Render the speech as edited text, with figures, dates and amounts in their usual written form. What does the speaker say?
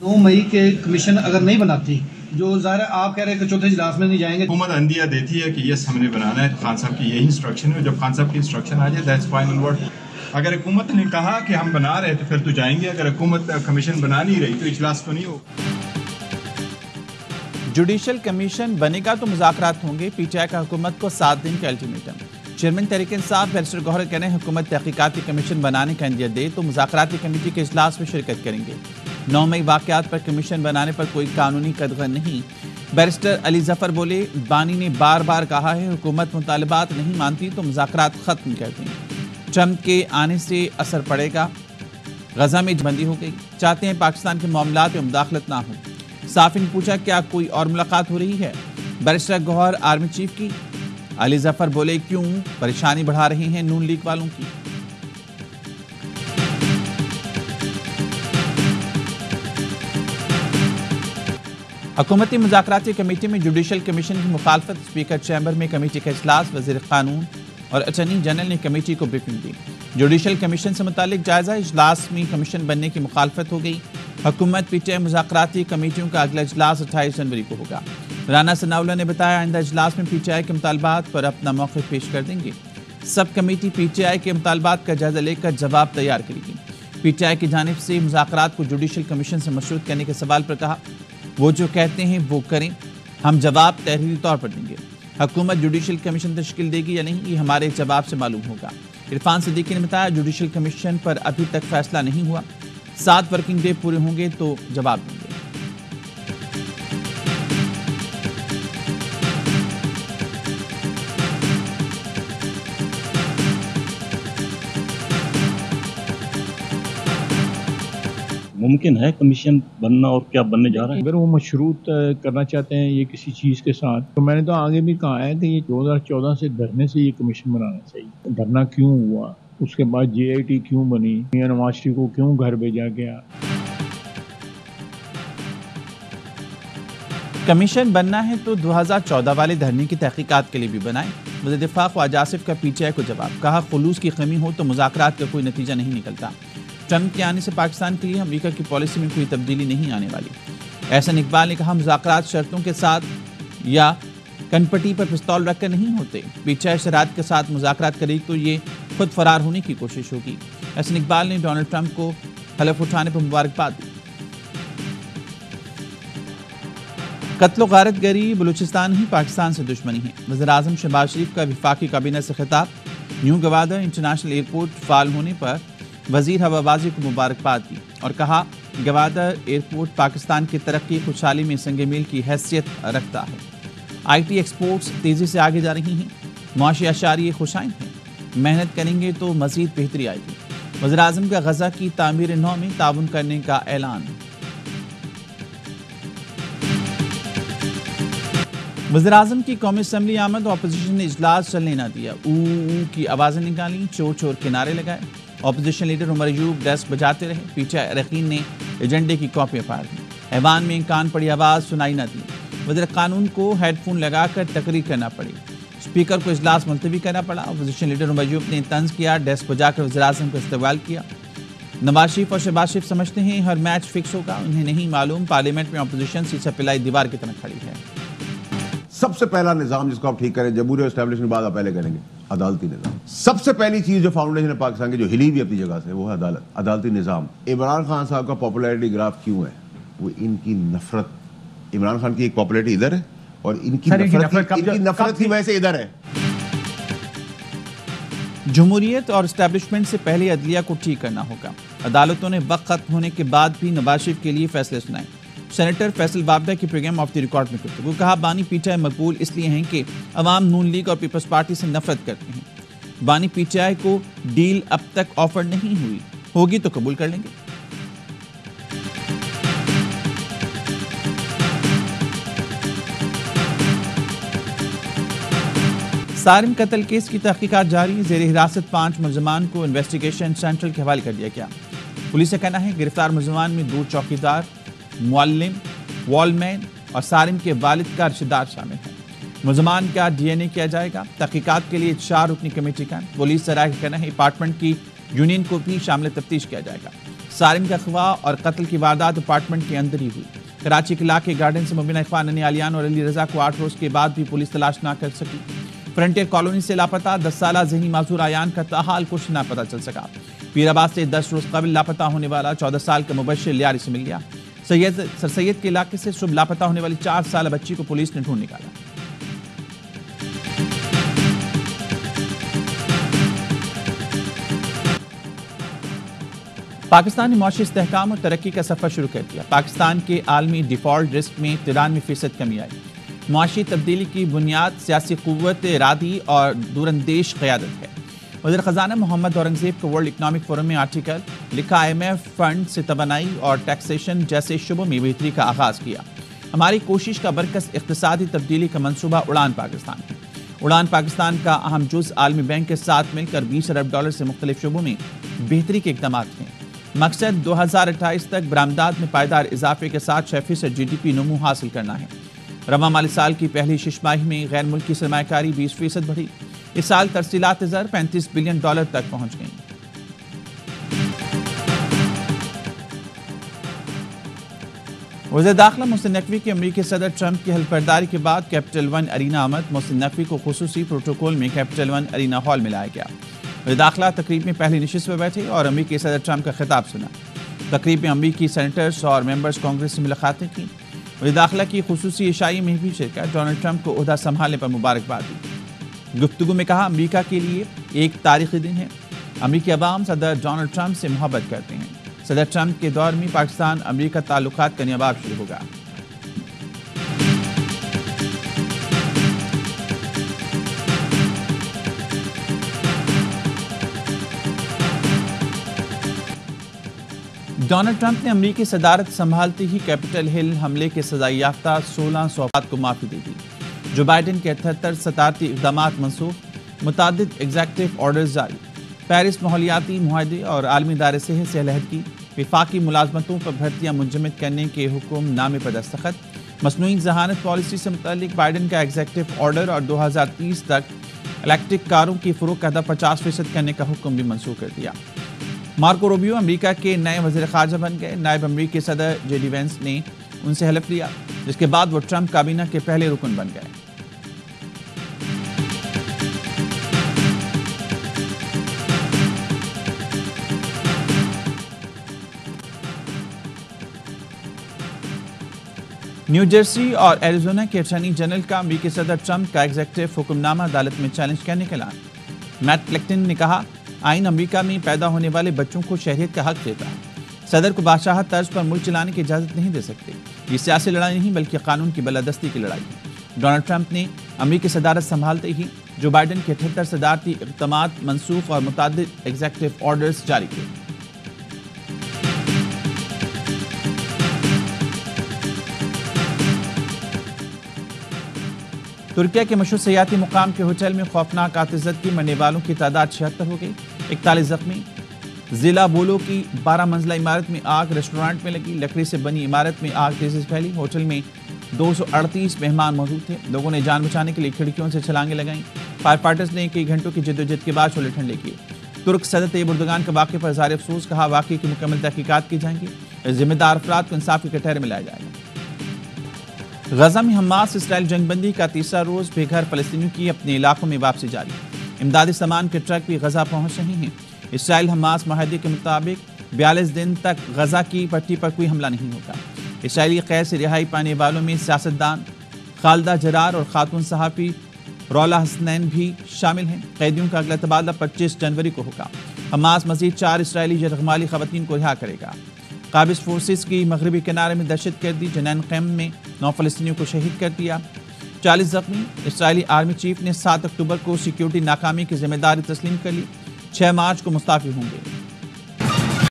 9 मई के कमीशन अगर नहीं बनाती, जो ज़ाहिर है आप कह रहे हैं कि चौथे इजलास में नहीं जाएंगे। हुकूमत अंदिया देती है कि यस हमने बनाना है, खान साहब की यही इंस्ट्रक्शन है, जब खान साहब की इंस्ट्रक्शन आ जाए दैट्स फाइनल वर्ड। अगर हुकूमत ने कहा कि हम बना रहे तो फिर तो जाएंगे, अगर हुकूमत कमीशन बना नहीं रही तो इजलास तो नहीं हो। जुडिशल कमीशन बनेगा तो मुज़ाकरात होंगे, पीटीआई का हुकूमत को 7 दिन का ultimatum. Chairman Tehreek Insaf barrister Gauhar कह रहे हैं हुकूमत तहकीकाती कमीशन बनाने का इंदिया दे तो मुज़ाकराती कमेटी के इजलास में शिरकत करेंगे। 9 मई वाक़यात पर कमीशन बनाने पर कोई कानूनी कदगन नहीं। बैरिस्टर अली जफर बोले, बानी ने बार बार कहा है हुकूमत मुतालबात नहीं मानती तो मुज़ाकरात ख़त्म कर दें। ट्रंप के आने से असर पड़ेगा, गजा में बंदी हो गई, चाहते हैं पाकिस्तान के मामलात में मुदाखलत ना हो। साफ़ी ने पूछा क्या कोई और मुलाकात हो रही है, बैरिस्टर गौहर आर्मी चीफ की। अली जफर बोले क्यों परेशानी बढ़ा रहे हैं नून लीग वालों की। हुकूमती मुज़ाकराती कमेटी में जुडिशल कमीशन की मुखालफत, स्पीकर चैम्बर में कमेटी का इजलास, वज़ीर क़ानून और अटॉर्नी जनरल ने कमेटी को ब्रीफिंग दी। जुडिशल कमीशन से मुतालिक जायजा इजलास में कमीशन बनने की मुखालफत हो गई। हुकूमत पीटीआई मुज़ाकराती कमेटियों का अगला इजलास 28 जनवरी को होगा। राना सनाउल्लाह ने बताया आइंदा इजलास में पीटीआई के मुतालबात पर अपना मौक़िफ़ पेश कर देंगे। सब कमेटी पीटीआई के मुतालबात का जायजा लेकर जवाब तैयार करेगी। पीटीआई की जानिब से मुज़ाकरात को जुडिशल कमीशन से मशरूत करने के सवाल पर कहा, वो जो कहते हैं वो करें, हम जवाब तहरीरी तौर पर देंगे। हुकूमत जुडिशल कमीशन तश्कील देगी या नहीं ये हमारे जवाब से मालूम होगा। इरफान सिद्दीकी ने बताया जुडिशल कमीशन पर अभी तक फैसला नहीं हुआ, 7 वर्किंग डे पूरे होंगे तो जवाब देंगे। मुमकिन है कमीशन बनना और क्या बनने जा रहा है। अगर वो मशरूत करना चाहते हैं ये किसी चीज़ के साथ, तो मैंने तो आगे भी कहा है कि ये 2014 से धरने से ये कमीशन बनाना चाहिए। धरना क्यों हुआ, उसके बाद JIT क्यों बनी, मियां नवाज शरीफ को क्यों घर भेजा गया। कमीशन बनना है तो 2014 वाले धरने की तहकीकात के लिए भी बनाए। वज़ीर दिफा ख्वाजा आसिफ का पीटीआई को जवाब, कहा खुलूस की कमी हो तो मुज़ाकरात का कोई नतीजा नहीं निकलता। ट्रंप के आने से पाकिस्तान के लिए अमेरिका की पॉलिसी में कोई तब्दीली नहीं आने वाली। एहसन इकबाल ने कहा मुज़ाकरात शर्तों के साथ या कनपटी पर पिस्तौल रखकर नहीं होते। पीटीआई शरात के साथ मुज़ाकरात करेगी तो ये खुद फरार होने की कोशिश होगी। एहसन इकबाल ने डोनाल्ड ट्रंप को हलफ उठाने पर मुबारकबाद दी। कत्ल गारत गरी बलूचिस्तान ही पाकिस्तान से दुश्मनी है। वज़ीर आज़म शहबाज शरीफ का वफाकी काबीना से खिताब, न्यू गवादर इंटरनेशनल एयरपोर्ट फाल होने पर वज़ीर हवाबाजी को मुबारकबाद दी और कहा गवादर एयरपोर्ट पाकिस्तान की तरक्की खुशहाली में संग मील की हैसियत रखता है। IT एक्सपोर्ट्स तेज़ी से आगे जा रही हैं, मुआशी अशारिये खुशाइन हैं, मेहनत करेंगे तो मज़ीद बेहतरी आएगी। वज़ीर आज़म का गज़ा की तामीर नौ में ताउन करने का ऐलान। वज़ीर आज़म की कौमी असम्बली आमद, अपोजिशन ने इजलास चलने ना दिया, ऊ की आवाज़ें निकाली, चोर चोर किनारे लगाए। Opposition leader Omar Ayub desk बजाते रहे। पीटीआई अरकान ने एजेंडे की कॉपियाँ फाड़ दी। ऐवान में कान पड़ी आवाज़ सुनाई न दी। वज़ीर क़ानून को हेडफोन लगाकर तकरीर करना पड़ी। स्पीकर को इजलास मुलतवी करना पड़ा। अपोजिशन लीडर उमर अयूब ने तंज किया, डेस्क बजाकर वज़ीर आज़म को इस्तेमाल किया। नवाज शरीफ और शहबाज शरीफ समझते हैं हर मैच फिक्स होगा, उन्हें नहीं मालूम पार्लियामेंट में अपोजिशन शीशा पिलाई दीवार की तरह खड़ी है। सबसे पहला निज़ाम जिसको आप ठीक करें, जमहूरियत एस्टेब्लिशमेंट बाद आप पहले करेंगे अदालती निज़ाम। सबसे पहली चीज़ जो फाउंडेशन है पाकिस्तान की, जो हिली भी अपनी जगह से, वो है अदालत, अदालती निज़ाम। इमरान खान साहब का पॉपुलैरिटी ग्राफ क्यों है? वो इनकी नफरत, इमरान खान की एक पॉपुलैरिटी इधर है और इनकी नफरत की वजह से इधर है। जमहूरियत और एस्टेब्लिशमेंट से पहले अदलिया को ठीक करना होगा। अदालतों ने वक्त खत्म होने के बाद भी नवाज शरीफ के लिए फैसले सुनाए। सेनेटर फैसल बाबदा की प्रोग्राम ऑफ द रिकॉर्ड में गुफ्तगू, कहा बानी पीटीआई मकबूल इसलिए हैं कि अवाम नून लीग और पीपल्स पार्टी से नफरत करते हैं। बानी पीटीआई को डील अब तक ऑफर नहीं हुई, होगी तो कबूल कर लेंगे। सारिम कत्ल केस की तहकीकात जारी, जेर हिरासत 5 मुलजमान को इन्वेस्टिगेशन सेंट्रल के हवाले कर दिया गया। पुलिस का कहना है गिरफ्तार मुलजमान में 2 चौकीदार, मुअल्लिम, वॉलमैन और सारिम के वालिद का रिश्तेदार शामिल हैं। मुलजमान का DNA किया जाएगा। तहकीकात के लिए 4 रुकनी कमेटी का पुलिस सराय का कहना है अपार्टमेंट की यूनियन को भी शामिल तफ्तीश किया जाएगा। سارم کا اغوا اور قتل کی واردات اپارٹمنٹ کے اندر ہی ہوئی۔ کراچی کے علاقے گارڈن سے مبینہ اخوان ننیالیان اور علی رضا کو 8 روز کے بعد بھی پولیس تلاش نہ کر سکی۔ فرنٹیئر کالونی سے لاپتہ 10 سالہ ذہنی معذور ایان کا تاحال کچھ نہ پتہ چل سکا۔ پیر آباد سے 10 روز قبل لاپتہ ہونے والا 14 سال کا مبشر لیاری سے مل گیا۔ سر سید کے علاقے سے صبح لاپتہ ہونے والی 4 سالہ بچی کو پولیس نے ڈھونڈ نکالا۔ پاکستان نے معاشی استحکام اور ترقی کا سفر شروع کر دیا۔ پاکستان کے عالمی ڈیفالٹ رسک میں 93% کمی آئی۔ معاشی تبدیلی کی بنیاد سیاسی قوت ارادی اور دوراندیش قیادت ہے۔ وزیر خزانہ محمد اورنگزیب کو ورلڈ اکنامک فورم میں آرٹیکل لکھا، IMF فنڈ سے توانائی اور ٹیکسیشن جیسے شعبوں میں بہتری کا آغاز کیا۔ ہماری کوشش کا برکس اقتصادی تبدیلی کا منصوبہ اڑان پاکستان ہے۔ اڑان پاکستان کا اہم جز عالمی بینک کے ساتھ مل کر $20 ارب سے مختلف شعبوں میں بہتری کے اقدامات ہیں۔ مقصد 2028 تک برآمدات میں پائیدار اضافے کے ساتھ 6% GDP نمو حاصل کرنا ہے۔ رواں مالی سال کی پہلی 6 ماہی میں غیر ملکی سرمایہ کاری 20% بڑھی۔ اس سال ترسیلات زر $35 بلین تک پہنچ گئیں۔ وزیر داخلہ محسن نقوی کے امریکی صدر ٹرمپ کی حلف برداری کے بعد کیپٹل ون ارینا آمد۔ محسن نقوی کو خصوصی پروٹوکول میں کیپٹل ون ارینا ہال میں لایا گیا۔ وزیر داخلہ تقریب میں پہلی نشست میں بیٹھے اور امریکی صدر ٹرمپ کا خطاب سنا۔ تقریب میں امریکی سینیٹرز اور ممبرز کانگریس سے ملاقاتیں کی۔ وزیر داخلہ کی خصوصی عشائی میں بھی شرکت۔ ڈونلڈ ٹرمپ کو عہدہ سنبھالنے پر مبارکباد دی۔ گفتگو میں کہا، امریکہ کے لیے ایک تاریخی دن ہے۔ امریکی عوام صدر ڈونلڈ ٹرمپ سے محبت کرتے ہیں۔ صدر ٹرمپ کے دور میں پاکستان امریکہ تعلقات کا نیا باب شروع ہوگا۔ ڈونلڈ ٹرمپ نے امریکی صدارت سنبھالتے ہی کیپٹل ہل حملے کے سزائے یافتہ 1600 افراد کو معافی دے دی۔ جو بائیڈن کے 78 صدارتی اقدامات منسوخ، متعدد ایگزیکٹو آرڈرز جاری، پیرس ماحولیاتی معاہدے اور عالمی ادارے صحت سے علیحدگی، وفاقی ملازمتوں پر بھرتیاں منجمد کرنے کے حکم نامے پر دستخط، مصنوعی ذہانت پالیسی سے متعلق بائیڈن کا ایگزیکٹو آرڈر اور 2030 تک الیکٹرک کاروں کی فروخت کا ہدف 50% کرنے کا حکم بھی منسوخ کر دیا۔ مارکو روبیو امریکہ کے نئے وزیر خارجہ بن گئے۔ نائب امریکی صدر JD وینس نے ان سے حلف لیا، جس کے بعد وہ ٹرمپ کابینہ کے پہلے رکن بن گئے۔ نیو جرسی اور ایریزونا کے اٹارنی جنرل کا امریکی صدر ٹرمپ کا ایگزیکٹو حکم نامہ عدالت میں چیلنج کرنے کا اعلان۔ میٹ کلیکٹن نے کہا، آئین امریکہ میں پیدا ہونے والے بچوں کو شہریت کا حق دیتا ہے۔ صدر کو بادشاہت طرز پر ملک چلانے کی اجازت نہیں دے سکتے۔ یہ سیاسی لڑائی نہیں بلکہ قانون کی بالادستی کی لڑائی ہے۔ ڈونلڈ ٹرمپ نے امریکی صدارت سنبھالتے ہی جو بائیڈن کے 78 صدارتی اقدامات منسوخ اور متعدد ایگزیکٹو آرڈرز جاری کیے۔ ترکیہ کے مشہور سیاحتی مقام کے ہوٹل میں خوفناک آتشزدگی، مرنے والوں کی تعداد 76 ہو گئی، 41 زخمی۔ ضلع بولو کی 12 منزلہ عمارت میں آگ، ریسٹورانٹ میں لگی لکڑی سے بنی عمارت میں آگ تیزی سے پھیلی۔ ہوٹل میں 238 مہمان موجود تھے۔ لوگوں نے جان بچانے کے لیے کھڑکیوں سے چھلانگیں لگائیں۔ فائر فائٹرز نے کئی گھنٹوں کی جدوجہد کے بعد شعلے ٹھنڈے کیے۔ ترک صدر طیب اردوغان کا واقعے پر اظہار افسوس، کہا واقعے کی مکمل تحقیقات کی جائیں گی، ذمہ دار افراد کو انصاف کے کٹہرے میں لایا جائے گا۔ غزہ میں حماس اسرائیل جنگ بندی کا تیسرا روز بے گھر فلسطینیوں کی اپنے علاقوں میں واپسی جاری۔ امدادی سامان کے ٹرک بھی غزہ پہنچ رہے ہیں۔ اسرائیل حماس معاہدے کے مطابق 42 دن تک غزہ کی پٹی پر کوئی حملہ نہیں ہوگا۔ اسرائیلی قید سے رہائی پانے والوں میں سیاستدان خالدہ جرار اور خاتون صحافی رولا حسنین بھی شامل ہیں۔ قیدیوں کا اگلا تبادلہ 25 جنوری کو ہوگا۔ حماس مزید 4 اسرائیلی یرغمالی خواتین کو رہا کرے گا۔ قابض فورسز کی مغربی کنارے میں دہشت گردی، جنین قیم میں 9 فلسطینیوں کو شہید کر دیا، 40 زخمی۔ اسرائیلی آرمی چیف نے 7 اکتوبر کو سیکیورٹی ناکامی کی ذمہ داری تسلیم کر لی، 6 مارچ کو مستعفی ہوں گے۔